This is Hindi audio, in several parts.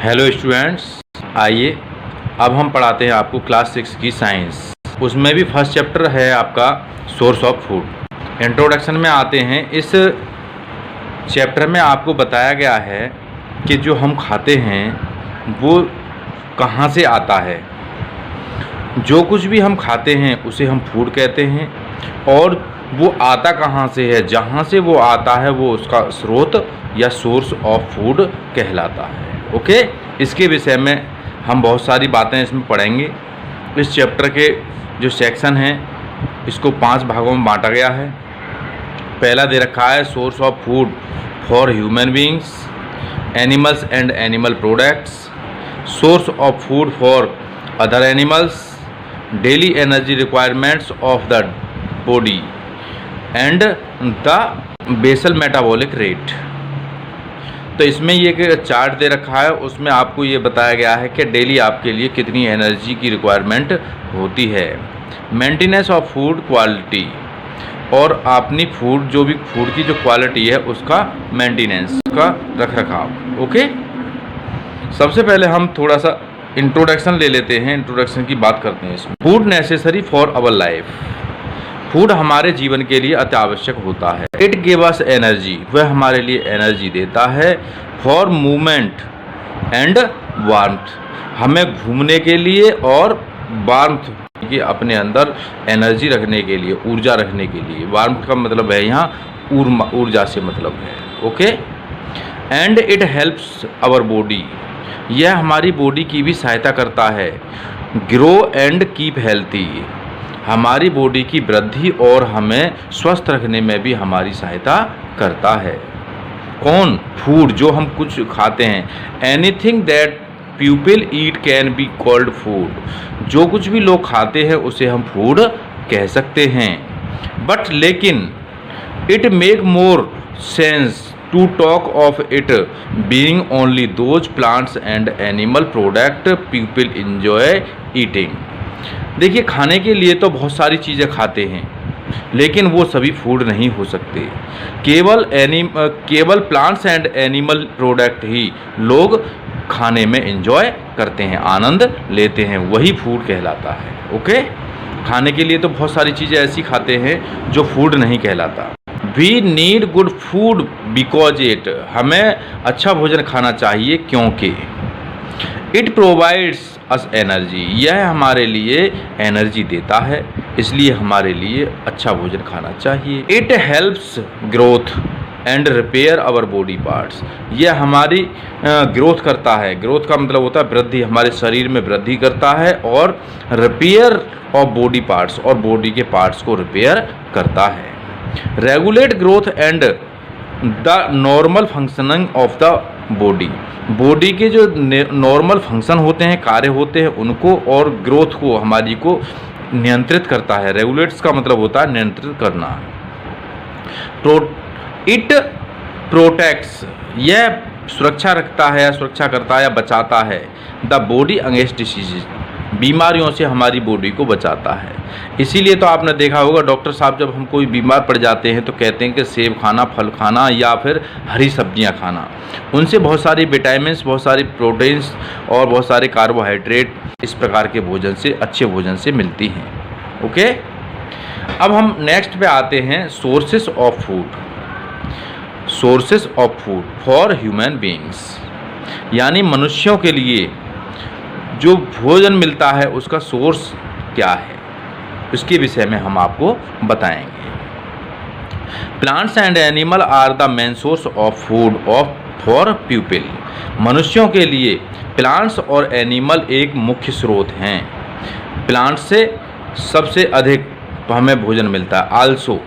हेलो स्टूडेंट्स, आइए अब हम पढ़ाते हैं आपको क्लास 6 की साइंस। उसमें भी फर्स्ट चैप्टर है आपका सोर्स ऑफ फूड। इंट्रोडक्शन में आते हैं। इस चैप्टर में आपको बताया गया है कि जो हम खाते हैं वो कहाँ से आता है। जो कुछ भी हम खाते हैं उसे हम फूड कहते हैं, और वो आता कहाँ से है, जहाँ से वो आता है वो उसका स्रोत या सोर्स ऑफ फूड कहलाता है। ओके, इसके विषय में हम बहुत सारी बातें इसमें पढ़ेंगे। इस चैप्टर के जो सेक्शन हैं इसको 5 भागों में बांटा गया है। पहला दे रखा है source of food for human beings, animals and animal products, source of food for other animals, daily energy requirements of the body and the basal metabolic rate. तो इसमें ये चार्ट दे रखा है, उसमें आपको ये बताया गया है कि डेली आपके लिए कितनी एनर्जी की रिक्वायरमेंट होती है। मेंटेनेंस ऑफ फूड क्वालिटी, और अपनी फूड जो भी फूड की जो क्वालिटी है उसका मेंटेनेंस, उसका रख रखाव। ओके, सबसे पहले हम थोड़ा सा इंट्रोडक्शन ले लेते हैं। इंट्रोडक्शन की बात करते हैं इसमें। Food necessary for our life, food हमारे जीवन के लिए अति आवश्यक होता है। इट गिव अस एनर्जी, वह हमारे लिए एनर्जी देता है। फॉर मूवमेंट एंड वार्मथ, हमें घूमने के लिए, और वार्मथ कि अपने अंदर एनर्जी रखने के लिए, ऊर्जा रखने के लिए। वार्मथ का मतलब है यहाँ ऊर्जा से मतलब है। Okay, and it helps our body, यह हमारी बॉडी की भी सहायता करता है। ग्रो एंड कीप हेल्थी, हमारी बॉडी की वृद्धि और हमें स्वस्थ रखने में भी हमारी सहायता करता है। कौन? फूड, जो हम कुछ खाते हैं। Anything that people eat can be called food, जो कुछ भी लोग खाते हैं उसे हम फूड कह सकते हैं। बट लेकिन it make more sense to talk of it being only those plants and animal product people enjoy eating. देखिए, खाने के लिए तो बहुत सारी चीज़ें खाते हैं, लेकिन वो सभी फूड नहीं हो सकते। केवल प्लांट्स एंड एनिमल प्रोडक्ट ही लोग खाने में एंजॉय करते हैं, आनंद लेते हैं, वही फूड कहलाता है। ओके, खाने के लिए तो बहुत सारी चीज़ें ऐसी खाते हैं जो फूड नहीं कहलाता। We need good food because it, हमें अच्छा भोजन खाना चाहिए क्योंकि इट प्रोवाइड्स अस एनर्जी, यह हमारे लिए एनर्जी देता है, इसलिए हमारे लिए अच्छा भोजन खाना चाहिए। It helps growth and repair our body parts, यह हमारी ग्रोथ करता है। ग्रोथ का मतलब होता है वृद्धि, हमारे शरीर में वृद्धि करता है, और रिपेयर ऑफ बॉडी पार्ट्स, और बॉडी के पार्ट्स को रिपेयर करता है। Regulate growth and the normal functioning of the body, body के जो नॉर्मल फंक्शन होते हैं, कार्य होते हैं उनको, और ग्रोथ को, हमारी को नियंत्रित करता है। रेगुलेट्स का मतलब होता है नियंत्रित करना। इट प्रोटेक्ट्स, यह सुरक्षा रखता है, सुरक्षा करता है या बचाता है। द बॉडी अगेंस्ट डिसीजेज, बीमारियों से हमारी बॉडी को बचाता है। इसीलिए तो आपने देखा होगा डॉक्टर साहब जब हम कोई बीमार पड़ जाते हैं तो कहते हैं कि सेब खाना, फल खाना, या फिर हरी सब्जियां खाना। उनसे बहुत सारी विटामिन्स, बहुत सारी प्रोटीन्स और बहुत सारे कार्बोहाइड्रेट इस प्रकार के भोजन से, अच्छे भोजन से मिलती हैं। ओके, अब हम नेक्स्ट पे आते हैं sources of food. Sources of food for human beings, यानी मनुष्यों के लिए जो भोजन मिलता है उसका सोर्स क्या है, उसके विषय में हम आपको बताएंगे। Plants and animal are the main source of food of for people, मनुष्यों के लिए प्लांट्स और एनिमल एक मुख्य स्रोत हैं। प्लांट्स से सबसे अधिक तो हमें भोजन मिलता है। Also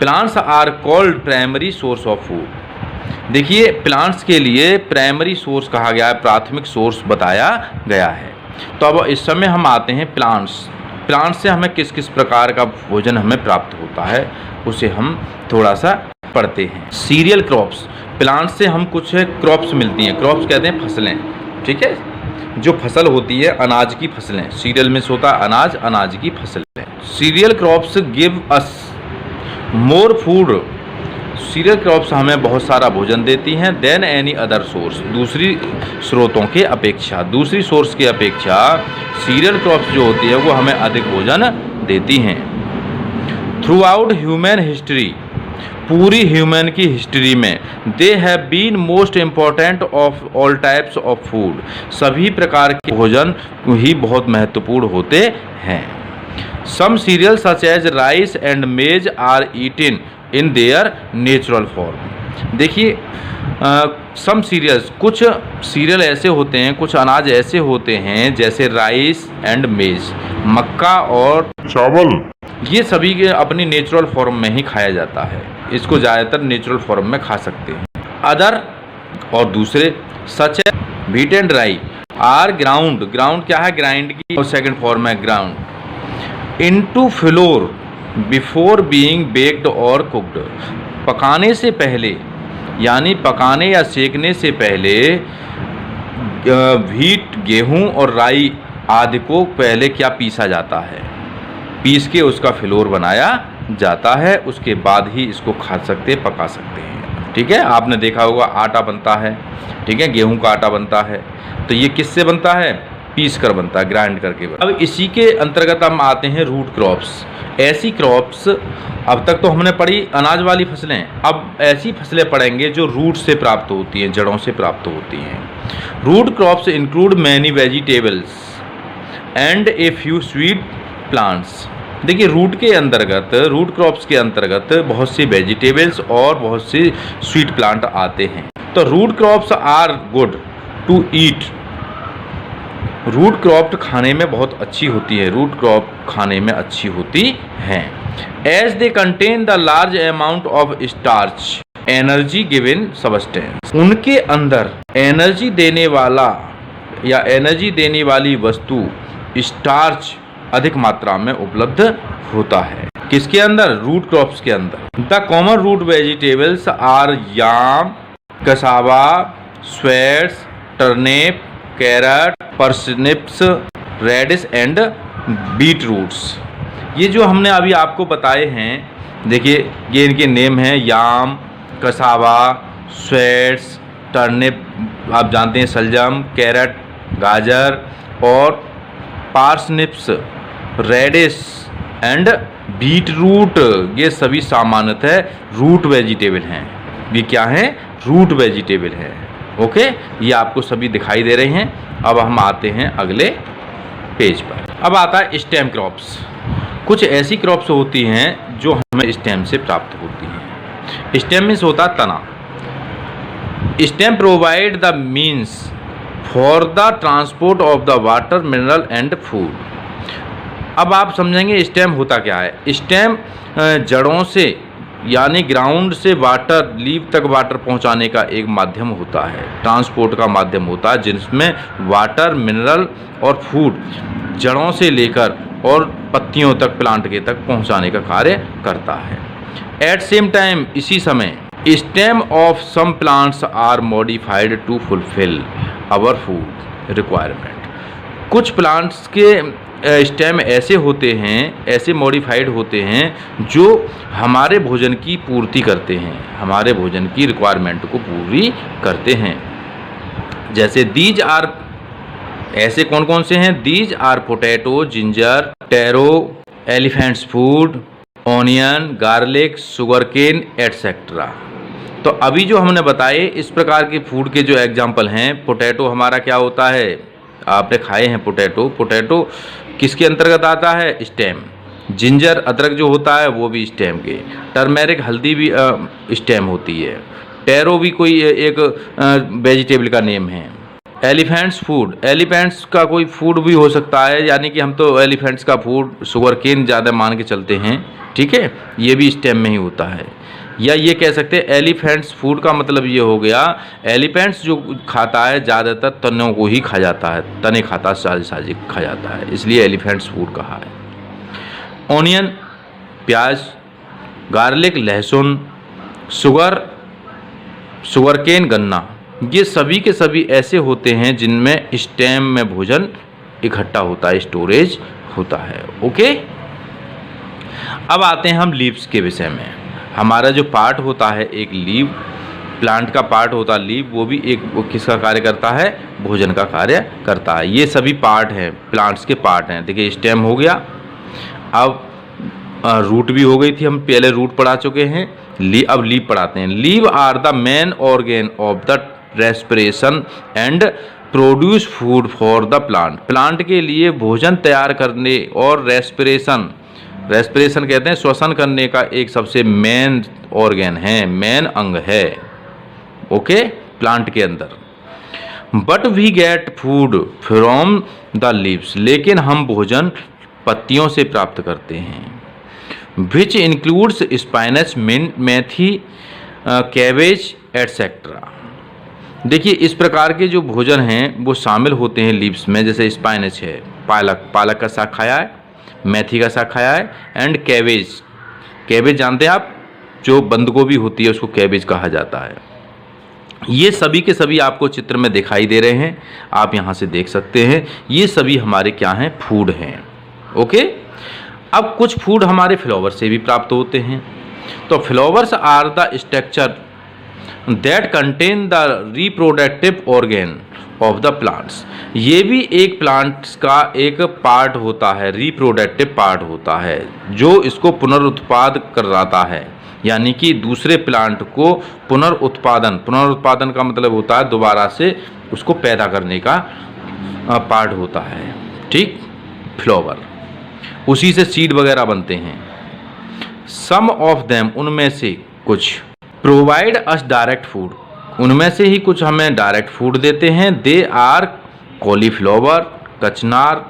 plants are called primary source of food, देखिए प्लांट्स के लिए प्राइमरी सोर्स कहा गया है, प्राथमिक सोर्स बताया गया है। तो अब इस समय हम आते हैं प्लांट्स से हमें किस किस प्रकार का भोजन हमें प्राप्त होता है उसे हम थोड़ा सा पढ़ते हैं। सीरियल क्रॉप्स, प्लांट्स से हम कुछ क्रॉप्स मिलती हैं। क्रॉप्स कहते हैं फसलें, ठीक है, जो फसल होती है अनाज की फसलें। सीरियल में होता है अनाज, अनाज की फसलें। Cereal crops give us more food cereal crops हमें बहुत सारा भोजन देती हैं देन एनी अदर सोर्स, दूसरी स्रोतों के अपेक्षा, दूसरी सोर्स की अपेक्षा सीरियल क्रॉप्स जो होती है वो हमें अधिक भोजन देती हैं। थ्रू आउट ह्यूमन हिस्ट्री, पूरी ह्यूमन की हिस्ट्री में they have been most important of all types of food, सभी प्रकार के भोजन ही बहुत महत्वपूर्ण होते हैं। Some cereal such as rice and maize are eaten in their natural form. देखिए सम सीरियल्स, कुछ सीरियल ऐसे होते हैं, कुछ अनाज ऐसे होते हैं जैसे राइस एंड मेज, मक्का और चावल, ये सभी के अपनी नेचुरल फॉर्म में ही खाया जाता है, इसको ज़्यादातर नेचुरल फॉर्म में खा सकते हैं। अदर और दूसरे सच है wheat and rye are ground, ground क्या है, ग्राइंड की और सेकंड फॉर्म है ground, into flour before being baked और कुक्ड, पकाने से पहले यानी पकाने या सेकने से पहले व्हीट, गेहूं और राई आदि को पहले क्या पीसा जाता है, पीस के उसका फ्लोर बनाया जाता है, उसके बाद ही इसको खा सकते, पका सकते हैं। ठीक है, आपने देखा होगा आटा बनता है, ठीक है, गेहूं का आटा बनता है, तो ये किससे बनता है, पीस कर बनता है, ग्राइंड करके बनता है। अब इसी के अंतर्गत हम आते हैं रूट क्रॉप्स। ऐसी क्रॉप्स, अब तक तो हमने पढ़ी अनाज वाली फसलें, अब ऐसी फसलें पढ़ेंगे जो रूट से प्राप्त होती हैं, जड़ों से प्राप्त होती हैं। Root crops include many vegetables and a few sweet plants. देखिए रूट के अंतर्गत, रूट क्रॉप्स के अंतर्गत बहुत सी वेजिटेबल्स और बहुत से स्वीट प्लांट आते हैं। तो root crops are good to eat, root crop खाने में बहुत अच्छी होती है, रूट क्रॉप खाने में अच्छी होती हैं। As they contain the large amount of starch energy given substance, उनके अंदर एनर्जी देने वाला या एनर्जी देने वाली वस्तु स्टार्च अधिक मात्रा में उपलब्ध होता है। किसके अंदर, रूट क्रॉप्स के अंदर। The common root vegetables are yam, cassava, swedes, turnip, carrot, parsnips, radish and beet roots. ये जो हमने अभी आपको बताए हैं, देखिए ये इनके नेम हैं, याम, कसावा, स्वेट्स, टर्निप आप जानते हैं सलजम, कैरेट गाजर और पार्सनिप्स, रेडिश एंड बीट रूट, ये सभी सामान्यतः रूट वेजिटेबल हैं। ये क्या हैं, रूट वेजिटेबल हैं। ओके, ये आपको सभी दिखाई दे रहे हैं। अब हम आते हैं अगले पेज पर। अब आता है स्टेम क्रॉप्स। कुछ ऐसी क्रॉप्स होती हैं जो हमें स्टेम से प्राप्त होती हैं। स्टेम मीन्स होता है तना। Stem provide the means for the transport of the water, mineral and food. अब आप समझेंगे स्टेम होता क्या है। स्टेम जड़ों से यानी ग्राउंड से वाटर, लीव तक वाटर पहुंचाने का एक माध्यम होता है, ट्रांसपोर्ट का माध्यम होता है, जिसमें वाटर, मिनरल और फूड जड़ों से लेकर और पत्तियों तक, प्लांट के तक पहुंचाने का कार्य करता है। एट सेम टाइम, इसी समय stem of some plants are modified to fulfil our food requirement. कुछ प्लांट्स के स्टेम ऐसे होते हैं, ऐसे मॉडिफाइड होते हैं जो हमारे भोजन की पूर्ति करते हैं, हमारे भोजन की रिक्वायरमेंट को पूरी करते हैं। जैसे दीज आर, ऐसे कौन कौन से हैं, these are potato, ginger, taro, elephants food, onion, garlic, sugar cane etcetera. तो अभी जो हमने बताए इस प्रकार के फूड के जो एग्जाम्पल हैं, पोटैटो हमारा क्या होता है, आपने खाए हैं पोटैटो। पोटैटो किसके अंतर्गत आता है, स्टेम। जिंजर, अदरक जो होता है वो भी स्टेम के। टर्मेरिक, हल्दी भी स्टेम होती है। टैरो भी कोई एक वेजिटेबल का नेम है। एलिफेंट्स फूड, एलिफेंट्स का कोई फूड भी हो सकता है, यानी कि हम तो एलिफेंट्स का फूड शुगर केन ज़्यादा मान के चलते हैं, ठीक है, ये भी स्टेम में ही होता है। या ये कह सकते हैं एलिफेंट्स फूड का मतलब ये हो गया, एलिफेंट्स जो खाता है ज़्यादातर तनों को ही खा जाता है, तने खाता, साजी खा जाता है, इसलिए एलिफेंट्स फूड कहा है। ऑनियन, प्याज, गार्लिक, लहसुन, शुगर केन, गन्ना, ये सभी के सभी ऐसे होते हैं जिनमें स्टेम में भोजन इकट्ठा होता है, स्टोरेज होता है। ओके, अब आते हैं हम लीव्स के विषय में। हमारा जो पार्ट होता है एक लीव, प्लांट का पार्ट होता है लीव, वो भी एक किसका कार्य करता है, भोजन का कार्य करता है। ये सभी पार्ट हैं, प्लांट्स के पार्ट हैं। देखिए स्टेम हो गया, अब रूट भी हो गई थी, हम पहले रूट पढ़ा चुके हैं, अब लीव पढ़ाते हैं। Leave are the main organ of the respiration and produce food for the plant. Plant के लिए भोजन तैयार करने और रेस्पिरेशन कहते हैं श्वसन करने का एक सबसे मेन ऑर्गेन है, मेन अंग है, ओके, प्लांट के अंदर। But we get food from the leaves, लेकिन हम भोजन पत्तियों से प्राप्त करते हैं। Which includes spinach, methi, cabbage etcetera. देखिए इस प्रकार के जो भोजन हैं वो शामिल होते हैं लीव्स में, जैसे स्पाइनच है, पालक का साग खाया है, मेथी का साग खाया है, एंड कैबेज जानते हैं आप, जो बंद गोभी होती है उसको कैबेज कहा जाता है। ये सभी के सभी आपको चित्र में दिखाई दे रहे हैं, आप यहाँ से देख सकते हैं, ये सभी हमारे क्या हैं, फूड हैं, ओके। अब कुछ फूड हमारे फ्लावर से भी प्राप्त होते हैं। तो flowers are the structure that contain the reproductive organ of the plants. ये भी एक प्लांट्स का एक पार्ट होता है, रिप्रोडक्टिव पार्ट होता है, जो इसको पुनरुत्पाद कराता है, यानी कि दूसरे प्लांट को पुनरुत्पादन का मतलब होता है दोबारा से उसको पैदा करने का पार्ट होता है, ठीक, फ्लावर, उसी से सीड वगैरह बनते हैं। सम ऑफ देम, उनमें से कुछ, प्रोवाइड अस डायरेक्ट फूड, उनमें से ही कुछ हमें डायरेक्ट फूड देते हैं। दे आर कॉलीफ्लावर, कचनार,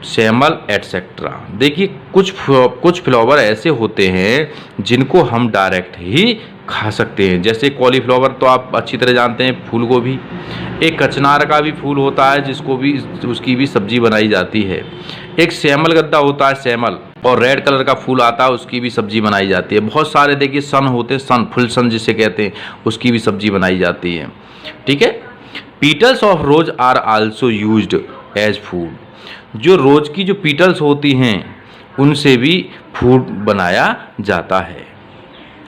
सेमल एटसेट्रा। देखिए कुछ फ्लावर ऐसे होते हैं जिनको हम डायरेक्ट ही खा सकते हैं, जैसे कॉलीफ्लावर तो आप अच्छी तरह जानते हैं, फूल गोभी। एक कचनार का भी फूल होता है जिसको भी, उसकी भी सब्जी बनाई जाती है। एक सेमल गद्दा होता है, सेमल, और रेड कलर का फूल आता है, उसकी भी सब्जी बनाई जाती है। बहुत सारे देखिए सन होते हैं, सन, फुल सन जिसे कहते हैं, उसकी भी सब्जी बनाई जाती है, ठीक है। Petals of rose are also used as food. जो रोज की जो पीटल्स होती हैं उनसे भी फूड बनाया जाता है,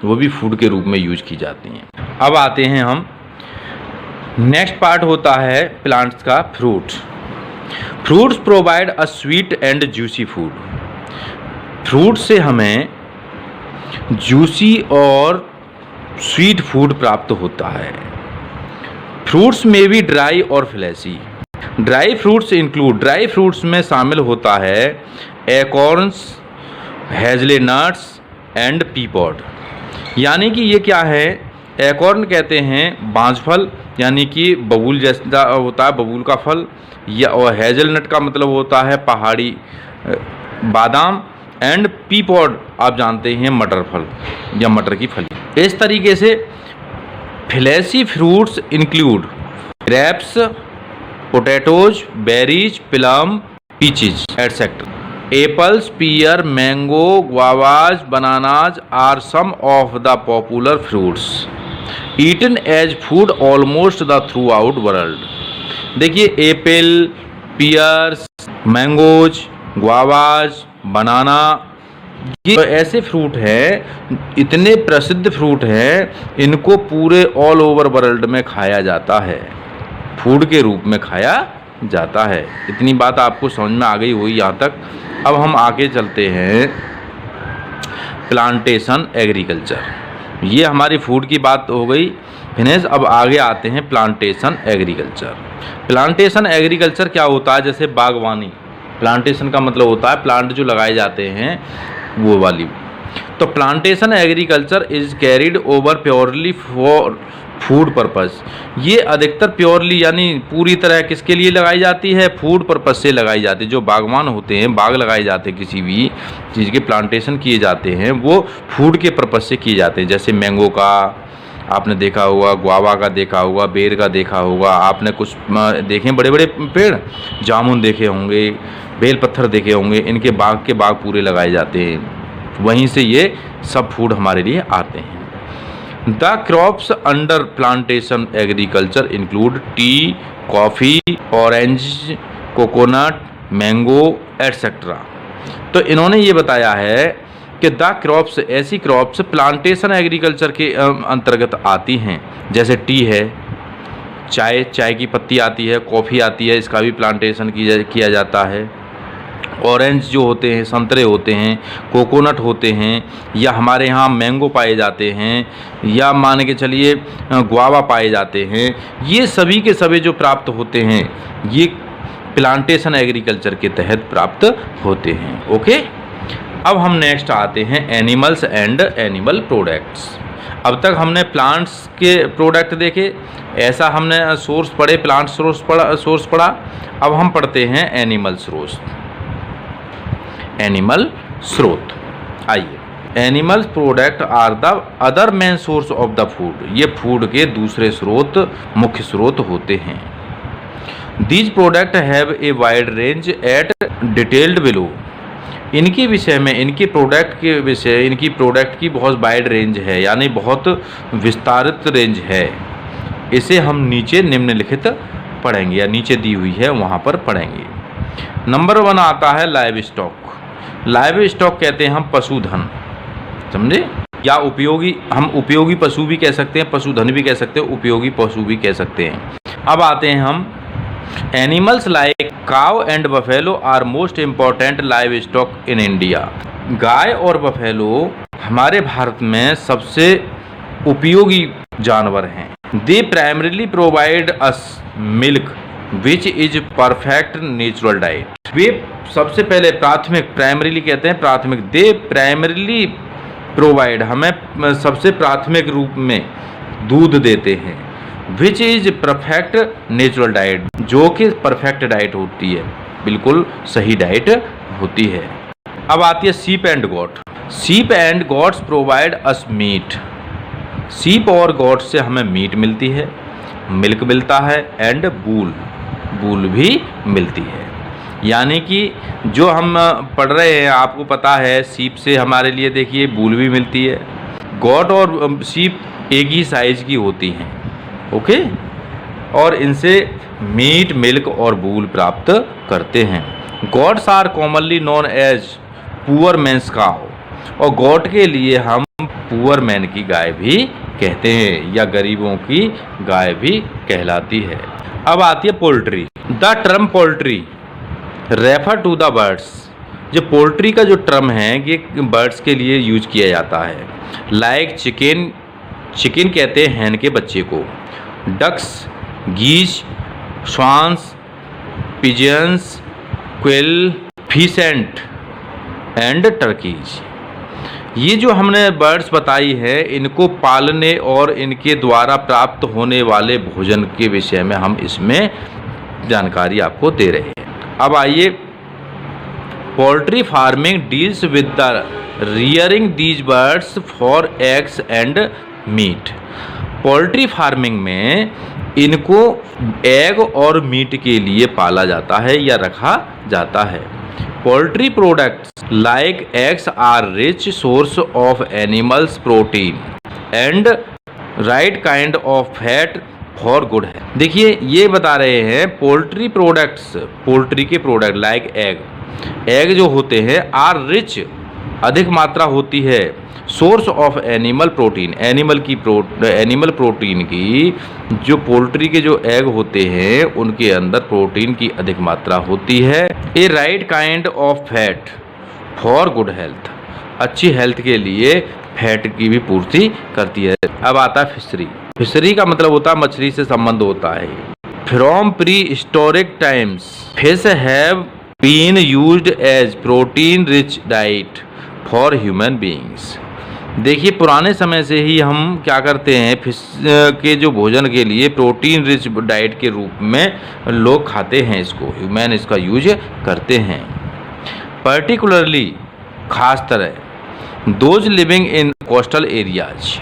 वो भी फूड के रूप में यूज की जाती हैं। अब आते हैं हम, नेक्स्ट पार्ट होता है प्लांट्स का fruit. Fruits provide a sweet and juicy food. Fruit से हमें जूसी और स्वीट फूड प्राप्त होता है। फ्रूट्स में भी ड्राई और fleshy. Dry fruits include, dry fruits में शामिल होता है एकॉर्न्स, हेज़लनट्स एंड पीपॉड। यानी कि ये क्या है, एकॉर्न कहते हैं बांझफल, यानी कि बबूल जैसा होता है, बबूल का फल, या और हेज़लनट का मतलब होता है पहाड़ी बादाम, एंड पीपॉड आप जानते हैं मटर फल या मटर की फली। इस तरीके से fleshy fruits include grapes, potatoes, berries, plum, peaches etcetera. Apples, pear, mango, guavas, bananas are some of the popular fruits eaten as food almost the throughout world. देखिए apple, pears, mangoes, guavas, banana, ये ऐसे फ्रूट हैं, इतने प्रसिद्ध फ्रूट हैं, इनको पूरे ऑल ओवर वर्ल्ड में खाया जाता है, फूड के रूप में खाया जाता है। इतनी बात आपको समझ में आ गई होगी यहाँ तक। अब हम आगे चलते हैं प्लांटेशन एग्रीकल्चर। ये हमारी फूड की बात हो गई फिनिश। अब आगे आते हैं प्लांटेशन एग्रीकल्चर। प्लांटेशन एग्रीकल्चर क्या होता है, जैसे बागवानी, प्लांटेशन का मतलब होता है प्लांट जो लगाए जाते हैं वो वाली। तो plantation agriculture is carried over purely for food purpose. ये अधिकतर प्योरली यानी पूरी तरह किसके लिए लगाई जाती है, फूड पर्पस से लगाई जाती है। जो बागवान होते हैं, बाग लगाए जाते हैं, किसी भी चीज़ के प्लांटेशन किए जाते हैं वो फूड के पर्पस से किए जाते हैं। जैसे मैंगो का आपने देखा होगा, गुआवा का देखा होगा, बेर का देखा होगा, आपने कुछ देखे बड़े बड़े पेड़, जामुन देखे होंगे, बेल पत्थर देखे होंगे, इनके बाग के बाग पूरे लगाए जाते हैं, वहीं से ये सब फूड हमारे लिए आते हैं। The crops under plantation agriculture include T, coffee, orange, coconut, mango etcetera. तो इन्होंने ये बताया है कि द क्रॉप्स, ऐसी क्रॉप्स प्लांटेशन एग्रीकल्चर के अंतर्गत आती हैं, जैसे टी है, चाय की पत्ती आती है, कॉफ़ी आती है, इसका भी प्लांटेशन किया जाता है। ऑरेंज जो होते हैं, संतरे होते हैं, कोकोनट होते हैं, या हमारे यहाँ मैंगो पाए जाते हैं, या मान के चलिए गुआवा पाए जाते हैं, ये सभी के सभी जो प्राप्त होते हैं ये प्लांटेशन एग्रीकल्चर के तहत प्राप्त होते हैं। ओके, अब हम नेक्स्ट आते हैं एनिमल्स एंड एनिमल प्रोडक्ट्स। अब तक हमने प्लांट्स के प्रोडक्ट देखे, ऐसा हमने सोर्स पढ़े, प्लांट सोर्स पढ़ा। अब हम पढ़ते हैं एनिमल स्रोत। आइए, animal product are the other main source of the food, ये फूड के दूसरे स्रोत, मुख्य स्रोत होते हैं। These product have a wide range at detailed below, इनके विषय में, इनके प्रोडक्ट के विषय, इनकी प्रोडक्ट की बहुत वाइड रेंज है, यानी बहुत विस्तारित रेंज है। इसे हम नीचे निम्नलिखित पढ़ेंगे, या नीचे दी हुई है वहाँ पर पढ़ेंगे। नंबर 1 आता है लाइव स्टॉक। लाइव स्टॉक कहते हैं हम पशुधन, समझे, या उपयोगी, हम उपयोगी पशु भी कह सकते हैं, पशुधन भी कह सकते हैं, उपयोगी पशु भी कह सकते हैं। अब आते हैं हम animals like cow and buffalo are most important livestock in India. गाय और बफेलो हमारे भारत में सबसे उपयोगी जानवर हैं। They primarily provide us milk which is perfect natural diet. वे सबसे पहले प्राथमिक, प्राइमरीली कहते हैं प्राथमिक, दे प्राइमरीली प्रोवाइड, हमें सबसे प्राथमिक रूप में दूध देते हैं। विच इज परफेक्ट नेचुरल डाइट, जो कि परफेक्ट डाइट होती है, बिल्कुल सही डाइट होती है। अब आती है सीप and goat. Sheep and goats provide us meat. Sheep और गोट से हमें मीट मिलती है, मिल्क मिलता है, एंड बूल भी मिलती है। यानी कि जो हम पढ़ रहे हैं, आपको पता है सीप से हमारे लिए देखिए बूल भी मिलती है। गोट और सीप एक ही साइज की होती हैं, ओके, और इनसे मीट, मिल्क और बूल प्राप्त करते हैं। Goats are commonly known as poor man's cow, और गॉड के लिए हम पुअर मैन की गाय भी कहते हैं, या गरीबों की गाय भी कहलाती है। अब आती है poultry. The term poultry refer to the birds. जो पोल्ट्री का जो टर्म है ये बर्ड्स के लिए यूज किया जाता है। लाइक चिकन कहते हैं हैन के बच्चे को, ducks, geese, swans, pigeons, quail, pheasant and turkeys. ये जो हमने बर्ड्स बताई है, इनको पालने और इनके द्वारा प्राप्त होने वाले भोजन के विषय में हम इसमें जानकारी आपको दे रहे हैं। अब आइए, poultry farming deals with the rearing these birds for eggs and meat. Poultry farming में इनको एग और मीट के लिए पाला जाता है या रखा जाता है। Poultry products like eggs are rich source of animals protein and right kind of fat for good है। देखिए ये बता रहे हैं पोल्ट्री प्रोडक्ट्स, पोल्ट्री के प्रोडक्ट लाइक एग जो होते हैं आर रिच, अधिक मात्रा होती है, source of animal protein, animal protein की, जो पोल्ट्री के जो एग होते हैं उनके अंदर प्रोटीन की अधिक मात्रा होती है। A right kind of fat for good health, अच्छी हेल्थ के लिए फैट की भी पूर्ति करती है। अब आता है फिशरी। फिशरी का मतलब होता है मछली से संबंध होता है। From pre historic times fish have been used as protein rich diet for human beings. देखिए पुराने समय से ही हम क्या करते हैं, फिश के जो भोजन के लिए प्रोटीन रिच डाइट के रूप में लोग खाते हैं इसको, ह्यूमन इसका यूज करते हैं। पर्टिकुलरली खास तरह those living in coastal areas.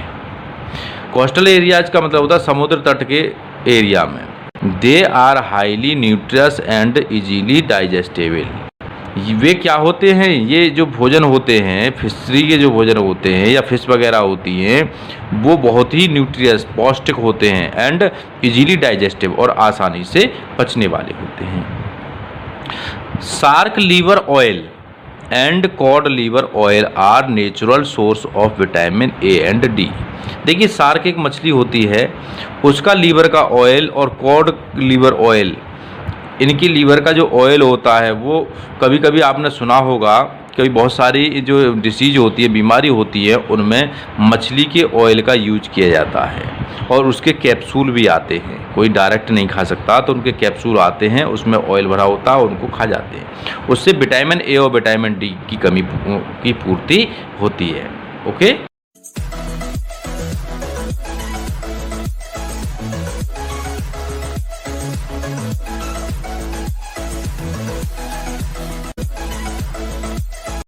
Coastal areas का मतलब होता है समुद्र तट के एरिया में। They are highly nutritious and easily digestible. वे क्या होते हैं, ये जो भोजन होते हैं, फिशरी के जो भोजन होते हैं या फिश वगैरह होती हैं, वो बहुत ही न्यूट्रियस, पौष्टिक होते हैं, एंड इजीली डाइजेस्टिव, और आसानी से पचने वाले होते हैं। Shark liver oil and cod liver oil are natural source of vitamin A and D. देखिए शार्क एक मछली होती है, उसका लीवर का ऑयल और कॉड लीवर ऑयल, इनकी लीवर का जो ऑयल होता है वो कभी कभी आपने सुना होगा, कभी बहुत सारी जो डिसीज होती है, बीमारी होती है, उनमें मछली के ऑयल का यूज किया जाता है और उसके कैप्सूल भी आते हैं। कोई डायरेक्ट नहीं खा सकता तो उनके कैप्सूल आते हैं, उसमें ऑयल भरा होता है, उनको खा जाते हैं। उससे विटामिन ए और विटामिन डी की कमी की पूर्ति होती है। ओके।